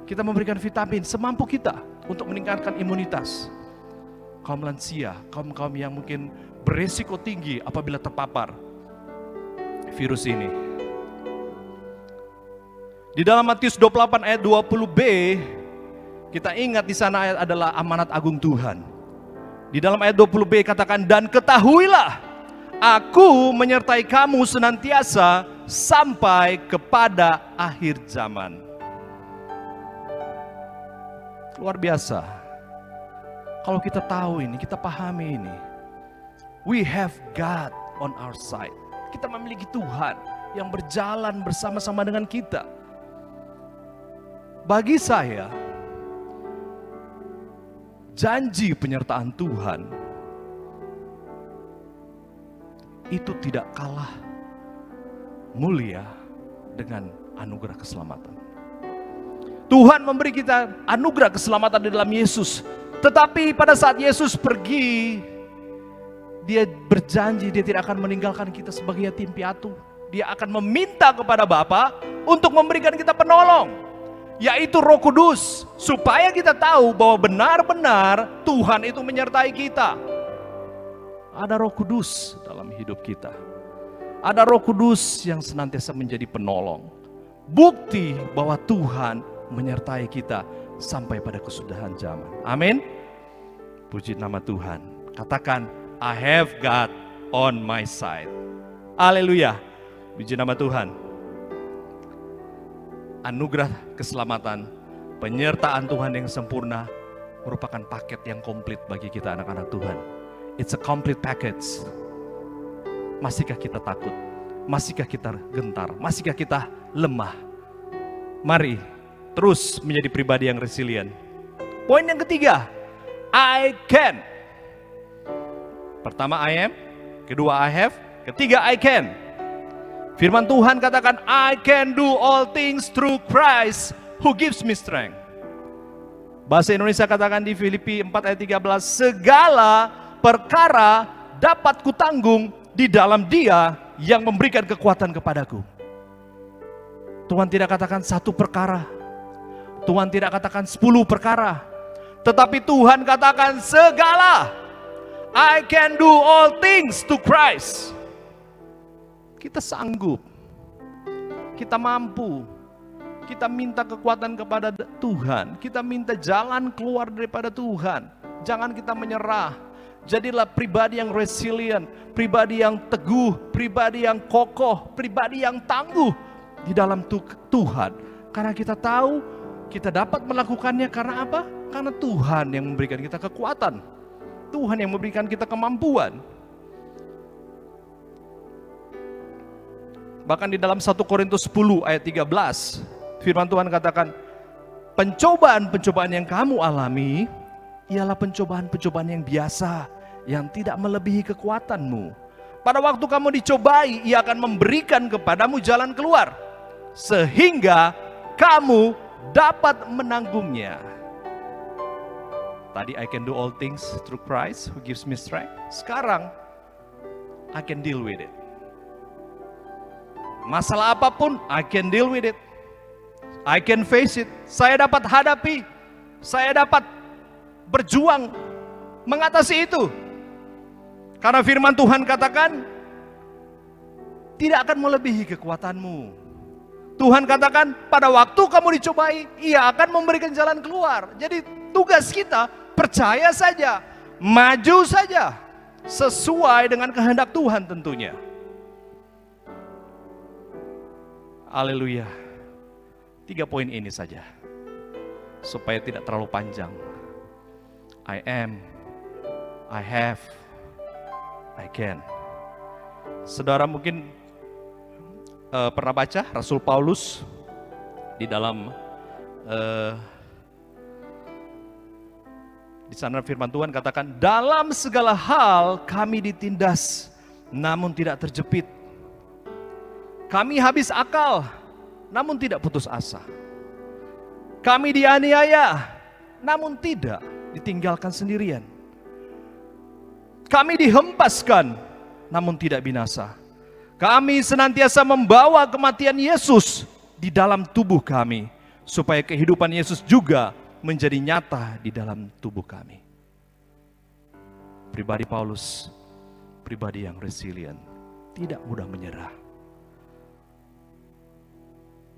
Kita memberikan vitamin semampu kita untuk meningkatkan imunitas. Kaum lansia, kaum-kaum yang mungkin beresiko tinggi apabila terpapar virus ini. Di dalam Matius 28 ayat 20b, kita ingat di sana ayat adalah amanat agung Tuhan. Di dalam ayat 20b katakan, dan ketahuilah, aku menyertai kamu senantiasa sampai kepada akhir zaman. Luar biasa. Kalau kita tahu ini, kita pahami ini. We have God on our side. Kita memiliki Tuhan yang berjalan bersama-sama dengan kita. Bagi saya, janji penyertaan Tuhan itu tidak kalah mulia dengan anugerah keselamatan. Tuhan memberi kita anugerah keselamatan di dalam Yesus. Tetapi pada saat Yesus pergi, dia berjanji dia tidak akan meninggalkan kita sebagai yatim piatu. Dia akan meminta kepada Bapa untuk memberikan kita penolong, yaitu Roh Kudus, supaya kita tahu bahwa benar-benar Tuhan itu menyertai kita. Ada Roh Kudus dalam hidup kita. Ada Roh Kudus yang senantiasa menjadi penolong. Bukti bahwa Tuhan menyertai kita sampai pada kesudahan zaman. Amin. Puji nama Tuhan. Katakan, I have God on my side. Haleluya. Puji nama Tuhan. Anugerah keselamatan, penyertaan Tuhan yang sempurna merupakan paket yang komplit bagi kita anak-anak Tuhan. It's a complete package. Masihkah kita takut? Masihkah kita gentar? Masihkah kita lemah? Mari terus menjadi pribadi yang resilient. Poin yang ketiga, I can. Pertama I am, kedua I have, ketiga I can. Firman Tuhan katakan, I can do all things through Christ who gives me strength. Bahasa Indonesia katakan di Filipi 4 ayat 13, segala perkara dapat kutanggung di dalam Dia yang memberikan kekuatan kepadaku. Tuhan tidak katakan satu perkara, Tuhan tidak katakan 10 perkara, tetapi Tuhan katakan segala. I can do all things to Christ. Kita sanggup, kita mampu, kita minta kekuatan kepada Tuhan, kita minta jalan keluar daripada Tuhan. Jangan kita menyerah. Jadilah pribadi yang resilient, pribadi yang teguh, pribadi yang kokoh, pribadi yang tangguh di dalam Tuhan. Karena kita tahu kita dapat melakukannya karena apa? Karena Tuhan yang memberikan kita kekuatan. Tuhan yang memberikan kita kemampuan. Bahkan di dalam 1 Korintus 10 ayat 13, firman Tuhan katakan, pencobaan-pencobaan yang kamu alami ialah pencobaan-pencobaan yang biasa, yang tidak melebihi kekuatanmu. Pada waktu kamu dicobai, Ia akan memberikan kepadamu jalan keluar, sehingga kamu dapat menanggungnya. Tadi I can do all things through Christ who gives me strength. Sekarang I can deal with it. Masalah apapun, I can deal with it. I can face it. Saya dapat hadapi. Saya dapat berjuang mengatasi itu. Karena firman Tuhan katakan, tidak akan melebihi kekuatanmu. Tuhan katakan, pada waktu kamu dicobai, Ia akan memberikan jalan keluar. Jadi tugas kita, percaya saja, maju saja, sesuai dengan kehendak Tuhan tentunya. Haleluya. 3 poin ini saja, supaya tidak terlalu panjang. I am, I have, I can. Saudara mungkin pernah baca Rasul Paulus di dalam di sana firman Tuhan katakan, dalam segala hal kami ditindas, namun tidak terjepit. Kami habis akal, namun tidak putus asa. Kami dianiaya, namun tidak ditinggalkan sendirian. Kami dihempaskan, namun tidak binasa. Kami senantiasa membawa kematian Yesus di dalam tubuh kami, supaya kehidupan Yesus juga menjadi nyata di dalam tubuh kami. Pribadi Paulus, pribadi yang resilient, tidak mudah menyerah.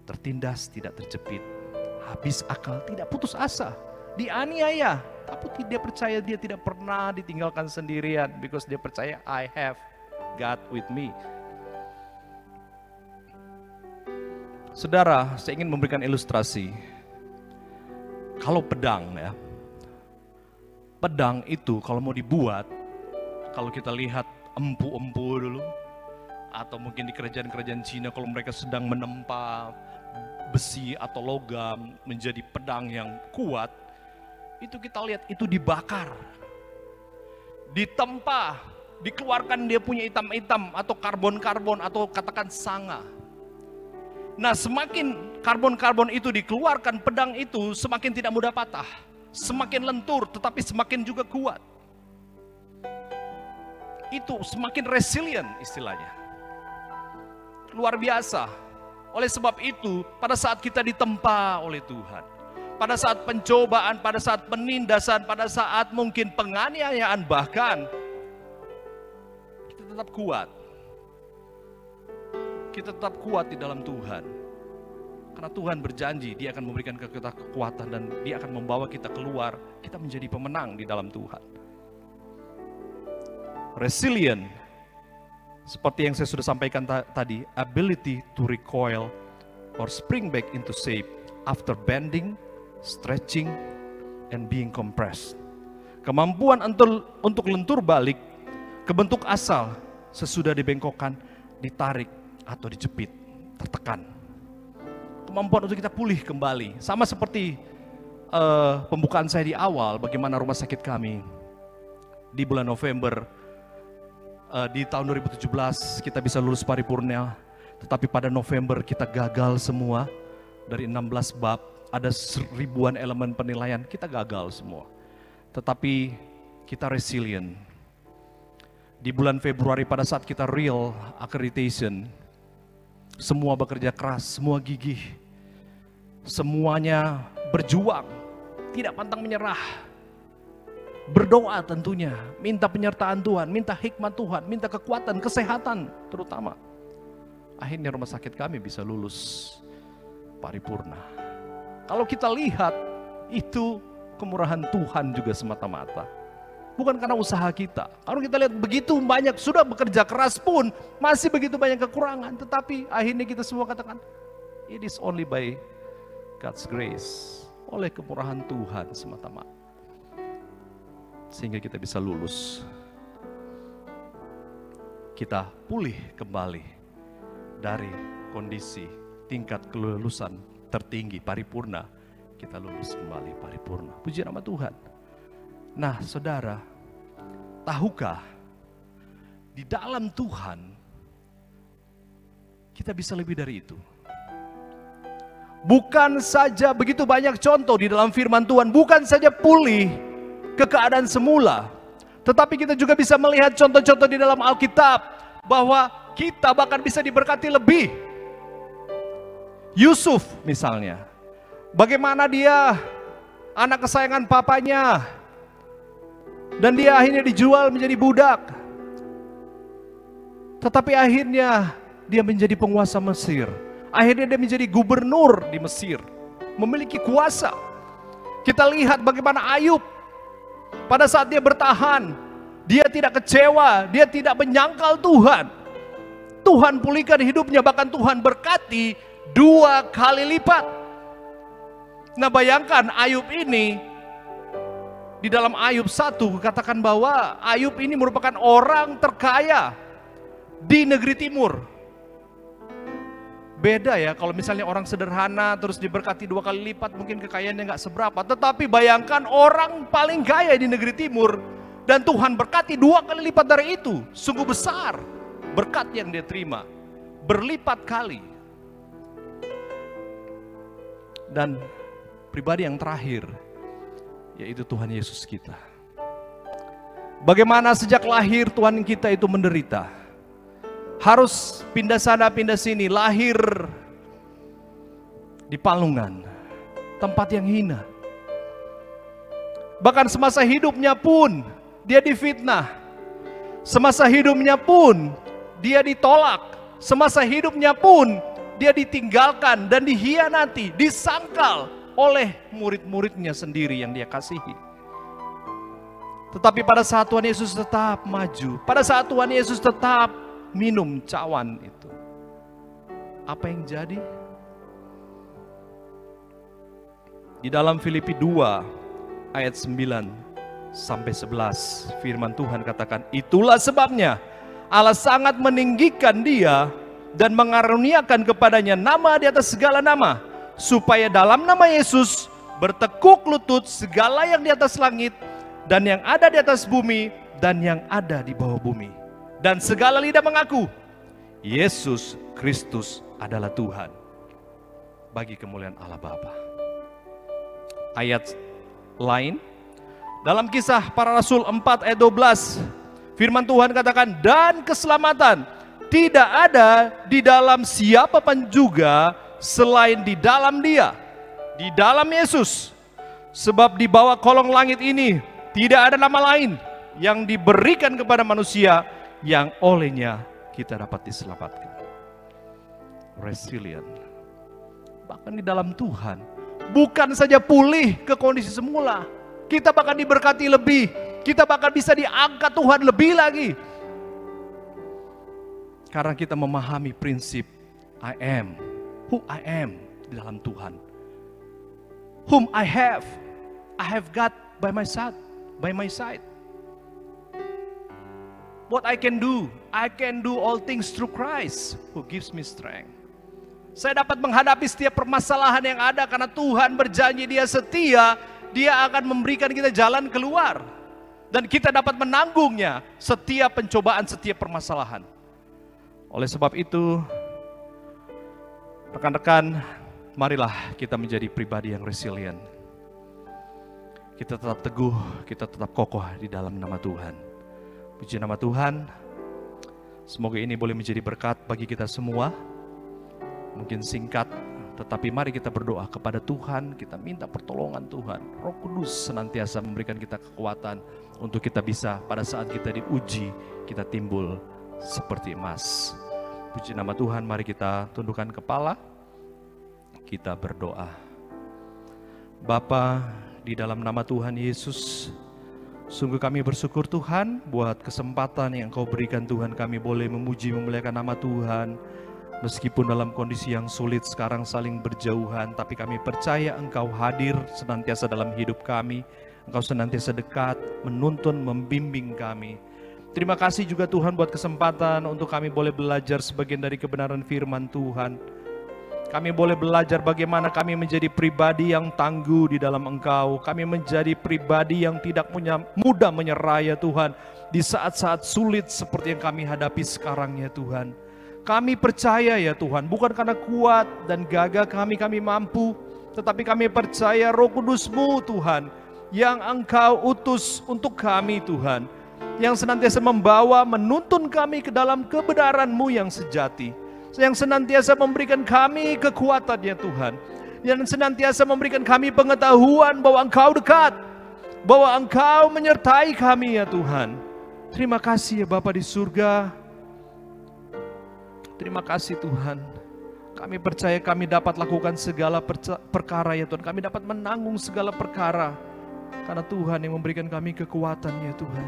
Tertindas, tidak terjepit, habis akal, tidak putus asa, dianiaya, tapi dia percaya dia tidak pernah ditinggalkan sendirian, because dia percaya I have God with me. Saudara, saya ingin memberikan ilustrasi. Kalau pedang ya, pedang itu kalau mau dibuat, kalau kita lihat empu-empu dulu, atau mungkin di kerajaan-kerajaan Cina kalau mereka sedang menempa besi atau logam menjadi pedang yang kuat, itu kita lihat itu dibakar, ditempa, dikeluarkan dia punya hitam-hitam atau karbon-karbon atau katakan sanga. Nah, semakin karbon-karbon itu dikeluarkan, pedang itu semakin tidak mudah patah, semakin lentur tetapi semakin juga kuat. Itu semakin resilient istilahnya. Luar biasa. Oleh sebab itu, pada saat kita ditempa oleh Tuhan, pada saat pencobaan, pada saat penindasan, pada saat mungkin penganiayaan bahkan, kita tetap kuat. Kita tetap kuat di dalam Tuhan. Karena Tuhan berjanji Dia akan memberikan kita kekuatan dan Dia akan membawa kita keluar. Kita menjadi pemenang di dalam Tuhan. Resilient, seperti yang saya sudah sampaikan tadi, ability to recoil or spring back into shape after bending, stretching, and being compressed. Kemampuan untuk lentur balik ke bentuk asal sesudah dibengkokkan, ditarik atau dijepit, tertekan. Kemampuan untuk kita pulih kembali. Sama seperti pembukaan saya di awal, bagaimana rumah sakit kami di bulan November, di tahun 2017 kita bisa lulus paripurna, tetapi pada November kita gagal semua. Dari 16 bab, ada ribuan elemen penilaian, kita gagal semua. Tetapi kita resilient. Di bulan Februari pada saat kita real accreditation, semua bekerja keras, semua gigih, semuanya berjuang, tidak pantang menyerah. Berdoa tentunya, minta penyertaan Tuhan, minta hikmat Tuhan, minta kekuatan, kesehatan terutama. Akhirnya rumah sakit kami bisa lulus paripurna. Kalau kita lihat, itu kemurahan Tuhan juga semata-mata. Bukan karena usaha kita. Kalau kita lihat begitu banyak, sudah bekerja keras pun, masih begitu banyak kekurangan. Tetapi akhirnya kita semua katakan, it is only by God's grace. Oleh kemurahan Tuhan semata-mata. Sehingga kita bisa lulus. Kita pulih kembali dari kondisi tingkat kelulusan tertinggi paripurna. Kita lulus kembali paripurna. Puji nama Tuhan. Nah saudara, tahukah di dalam Tuhan kita bisa lebih dari itu? Bukan saja begitu banyak contoh di dalam firman Tuhan, bukan saja pulih ke keadaan semula, tetapi kita juga bisa melihat contoh-contoh di dalam Alkitab bahwa kita bahkan bisa diberkati lebih. Yusuf misalnya, bagaimana dia anak kesayangan papanya dan dia akhirnya dijual menjadi budak, tetapi akhirnya dia menjadi penguasa Mesir. Akhirnya dia menjadi gubernur di Mesir, memiliki kuasa. Kita lihat bagaimana Ayub pada saat dia bertahan, dia tidak kecewa, dia tidak menyangkal Tuhan. Tuhan pulihkan hidupnya, bahkan Tuhan berkati 2 kali lipat. Nah bayangkan Ayub ini, di dalam Ayub 1 katakan bahwa Ayub ini merupakan orang terkaya di negeri timur. Beda ya kalau misalnya orang sederhana terus diberkati 2 kali lipat, mungkin kekayaannya nggak seberapa. Tetapi bayangkan orang paling kaya di negeri timur dan Tuhan berkati 2 kali lipat dari itu. Sungguh besar berkat yang dia terima, berlipat kali. Dan pribadi yang terakhir, yaitu Tuhan Yesus kita. Bagaimana sejak lahir Tuhan kita itu menderita, harus pindah sana pindah sini, lahir di palungan, tempat yang hina. Bahkan semasa hidupnya pun dia difitnah, semasa hidupnya pun dia ditolak, semasa hidupnya pun dia ditinggalkan dan dihianati, disangkal oleh murid-muridnya sendiri yang dia kasihi. Tetapi pada saat Tuhan Yesus tetap maju, pada saat Tuhan Yesus tetap minum cawan itu, apa yang jadi? Di dalam Filipi 2 ayat 9 sampai 11 firman Tuhan katakan, itulah sebabnya Allah sangat meninggikan dia dan mengaruniakan kepadanya nama di atas segala nama, supaya dalam nama Yesus bertekuk lutut segala yang di atas langit dan yang ada di atas bumi dan yang ada di bawah bumi, dan segala lidah mengaku Yesus Kristus adalah Tuhan, bagi kemuliaan Allah Bapa. Ayat lain dalam Kisah Para Rasul 4 ayat 12, firman Tuhan katakan, dan keselamatan tidak ada di dalam siapapun juga selain di dalam Dia, di dalam Yesus. Sebab di bawah kolong langit ini tidak ada nama lain yang diberikan kepada manusia yang olehnya kita dapat diselamatkan. Resilient. Bahkan dan di dalam Tuhan. Bukan saja pulih ke kondisi semula, kita bahkan diberkati lebih, kita bahkan bisa diangkat Tuhan lebih lagi. Karena kita memahami prinsip I am, who I am di dalam Tuhan. Whom I have God by my side. What I can do all things through Christ who gives me strength. Saya dapat menghadapi setiap permasalahan yang ada karena Tuhan berjanji Dia setia, Dia akan memberikan kita jalan keluar. Dan kita dapat menanggungnya setiap pencobaan, setiap permasalahan. Oleh sebab itu, rekan-rekan, marilah kita menjadi pribadi yang resilient. Kita tetap teguh, kita tetap kokoh di dalam nama Tuhan. Puji nama Tuhan. Semoga ini boleh menjadi berkat bagi kita semua. Mungkin singkat, tetapi mari kita berdoa kepada Tuhan, kita minta pertolongan Tuhan. Roh Kudus senantiasa memberikan kita kekuatan untuk kita bisa pada saat kita diuji, kita timbul seperti emas. Puji nama Tuhan, mari kita tundukkan kepala, kita berdoa. Bapa, di dalam nama Tuhan Yesus, sungguh kami bersyukur Tuhan buat kesempatan yang Engkau berikan Tuhan, kami boleh memuji memuliakan nama Tuhan. Meskipun dalam kondisi yang sulit sekarang saling berjauhan, tapi kami percaya Engkau hadir senantiasa dalam hidup kami. Engkau senantiasa dekat, menuntun, membimbing kami. Terima kasih juga Tuhan buat kesempatan untuk kami boleh belajar sebagian dari kebenaran firman Tuhan. Kami boleh belajar bagaimana kami menjadi pribadi yang tangguh di dalam Engkau. Kami menjadi pribadi yang tidak mudah menyerah ya Tuhan. Di saat-saat sulit seperti yang kami hadapi sekarang ya Tuhan. Kami percaya ya Tuhan, bukan karena kuat dan gagah kami mampu, tetapi kami percaya Roh Kudus-Mu Tuhan, yang Engkau utus untuk kami Tuhan, yang senantiasa membawa, menuntun kami ke dalam kebenaran-Mu yang sejati, yang senantiasa memberikan kami kekuatan ya Tuhan, yang senantiasa memberikan kami pengetahuan bahwa Engkau dekat, bahwa Engkau menyertai kami ya Tuhan. Terima kasih ya Bapa di surga. Terima kasih Tuhan, kami percaya kami dapat lakukan segala perkara ya Tuhan, kami dapat menanggung segala perkara, karena Tuhan yang memberikan kami kekuatan ya Tuhan.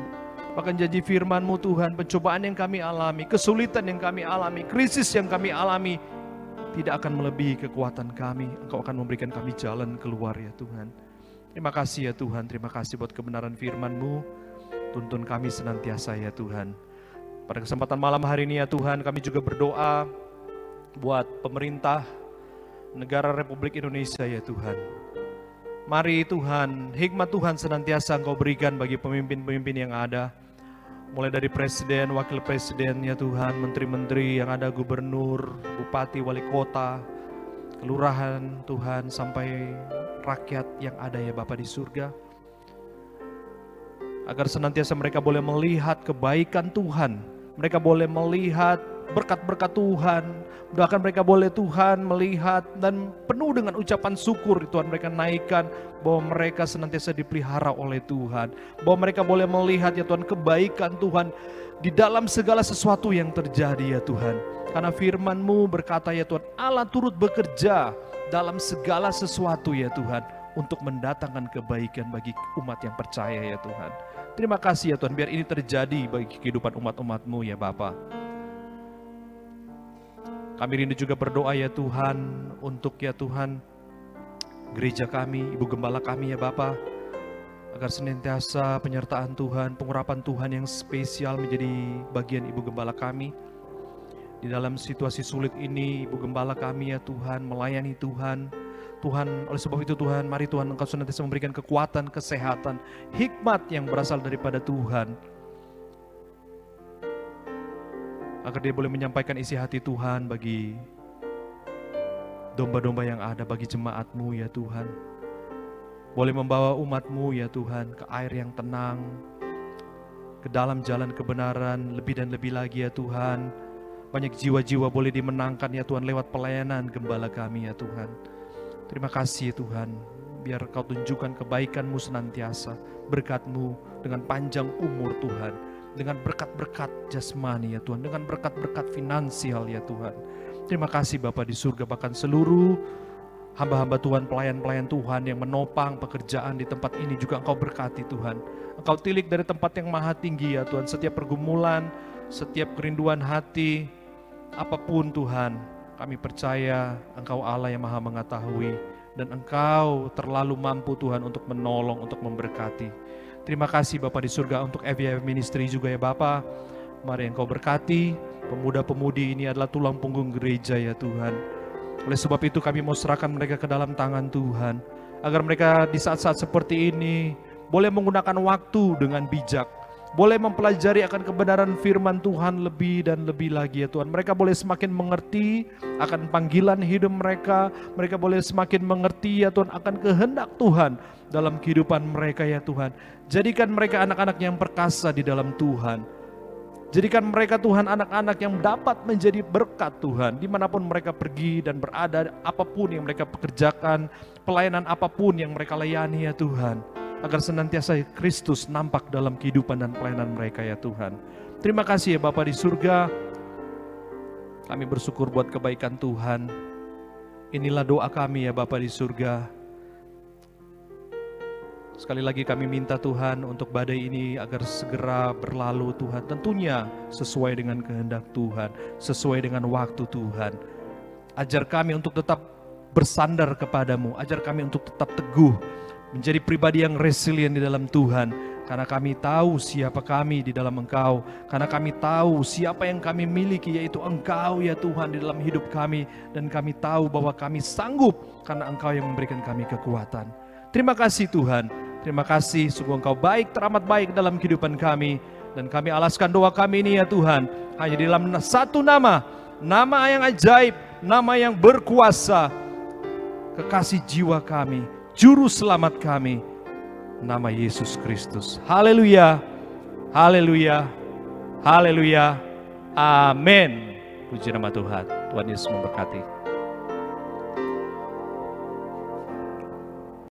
Bahkan janji firman-Mu Tuhan, pencobaan yang kami alami, kesulitan yang kami alami, krisis yang kami alami, tidak akan melebihi kekuatan kami. Engkau akan memberikan kami jalan keluar ya Tuhan. Terima kasih ya Tuhan, terima kasih buat kebenaran firman-Mu, tuntun kami senantiasa ya Tuhan. Pada kesempatan malam hari ini ya Tuhan, kami juga berdoa buat pemerintah negara Republik Indonesia ya Tuhan. Mari Tuhan, hikmat Tuhan senantiasa Engkau berikan bagi pemimpin-pemimpin yang ada. Mulai dari presiden, wakil presiden ya Tuhan, menteri-menteri yang ada, gubernur, bupati, wali kota, kelurahan Tuhan, sampai rakyat yang ada ya Bapa di surga. Agar senantiasa mereka boleh melihat kebaikan Tuhan, mereka boleh melihat berkat-berkat Tuhan, bahkan mereka boleh Tuhan melihat dan penuh dengan ucapan syukur Tuhan mereka naikkan, bahwa mereka senantiasa dipelihara oleh Tuhan, bahwa mereka boleh melihat ya Tuhan kebaikan Tuhan di dalam segala sesuatu yang terjadi ya Tuhan. Karena firman-Mu berkata ya Tuhan, Allah turut bekerja dalam segala sesuatu ya Tuhan, untuk mendatangkan kebaikan bagi umat yang percaya ya Tuhan. Terima kasih ya Tuhan, biar ini terjadi bagi kehidupan umat-umat-Mu ya Bapa. Kami rindu juga berdoa ya Tuhan, untuk ya Tuhan gereja kami, Ibu Gembala kami ya Bapa, agar senantiasa penyertaan Tuhan, pengurapan Tuhan yang spesial menjadi bagian Ibu Gembala kami. Di dalam situasi sulit ini, Ibu Gembala kami ya Tuhan, melayani Tuhan. Tuhan, oleh sebab itu Tuhan, mari Tuhan Engkau senantiasa memberikan kekuatan, kesehatan, hikmat yang berasal daripada Tuhan. Agar dia boleh menyampaikan isi hati Tuhan bagi domba-domba yang ada, bagi jemaat-Mu ya Tuhan. Boleh membawa umat-Mu ya Tuhan ke air yang tenang, ke dalam jalan kebenaran, lebih dan lebih lagi ya Tuhan. Banyak jiwa-jiwa boleh dimenangkan ya Tuhan lewat pelayanan gembala kami ya Tuhan. Terima kasih Tuhan, biar Kau tunjukkan kebaikan-Mu senantiasa, berkat-Mu dengan panjang umur Tuhan, dengan berkat-berkat jasmani ya Tuhan, dengan berkat-berkat finansial ya Tuhan. Terima kasih Bapa di surga, bahkan seluruh hamba-hamba Tuhan, pelayan-pelayan Tuhan yang menopang pekerjaan di tempat ini juga Engkau berkati Tuhan. Engkau tilik dari tempat yang maha tinggi ya Tuhan, setiap pergumulan, setiap kerinduan hati, apapun Tuhan, kami percaya Engkau Allah yang maha mengetahui dan Engkau terlalu mampu Tuhan untuk menolong, untuk memberkati. Terima kasih Bapa di surga untuk FYF Ministry juga ya Bapa. Mari Engkau berkati, pemuda-pemudi ini adalah tulang punggung gereja ya Tuhan. Oleh sebab itu kami mau serahkan mereka ke dalam tangan Tuhan, agar mereka di saat-saat seperti ini boleh menggunakan waktu dengan bijak, boleh mempelajari akan kebenaran firman Tuhan lebih dan lebih lagi ya Tuhan. Mereka boleh semakin mengerti akan panggilan hidup mereka, mereka boleh semakin mengerti ya Tuhan akan kehendak Tuhan dalam kehidupan mereka ya Tuhan. Jadikan mereka anak-anak yang perkasa di dalam Tuhan. Jadikan mereka Tuhan anak-anak yang dapat menjadi berkat Tuhan dimanapun mereka pergi dan berada, apapun yang mereka pekerjakan, pelayanan apapun yang mereka layani ya Tuhan. Agar senantiasa Kristus nampak dalam kehidupan dan pelayanan mereka ya Tuhan. Terima kasih ya Bapa di surga. Kami bersyukur buat kebaikan Tuhan. Inilah doa kami ya Bapa di surga. Sekali lagi kami minta Tuhan untuk badai ini agar segera berlalu Tuhan. Tentunya sesuai dengan kehendak Tuhan, sesuai dengan waktu Tuhan. Ajar kami untuk tetap bersandar kepadamu, ajar kami untuk tetap teguh, menjadi pribadi yang resilient di dalam Tuhan. Karena kami tahu siapa kami di dalam Engkau. Karena kami tahu siapa yang kami miliki, yaitu Engkau ya Tuhan di dalam hidup kami. Dan kami tahu bahwa kami sanggup karena Engkau yang memberikan kami kekuatan. Terima kasih Tuhan. Terima kasih, sungguh Engkau baik, teramat baik dalam kehidupan kami. Dan kami alaskan doa kami ini ya Tuhan, hanya di dalam satu nama, nama yang ajaib, nama yang berkuasa, kekasih jiwa kami, Juru Selamat kami, nama Yesus Kristus. Haleluya, haleluya, haleluya, amin. Puji nama Tuhan. Tuhan Yesus memberkati.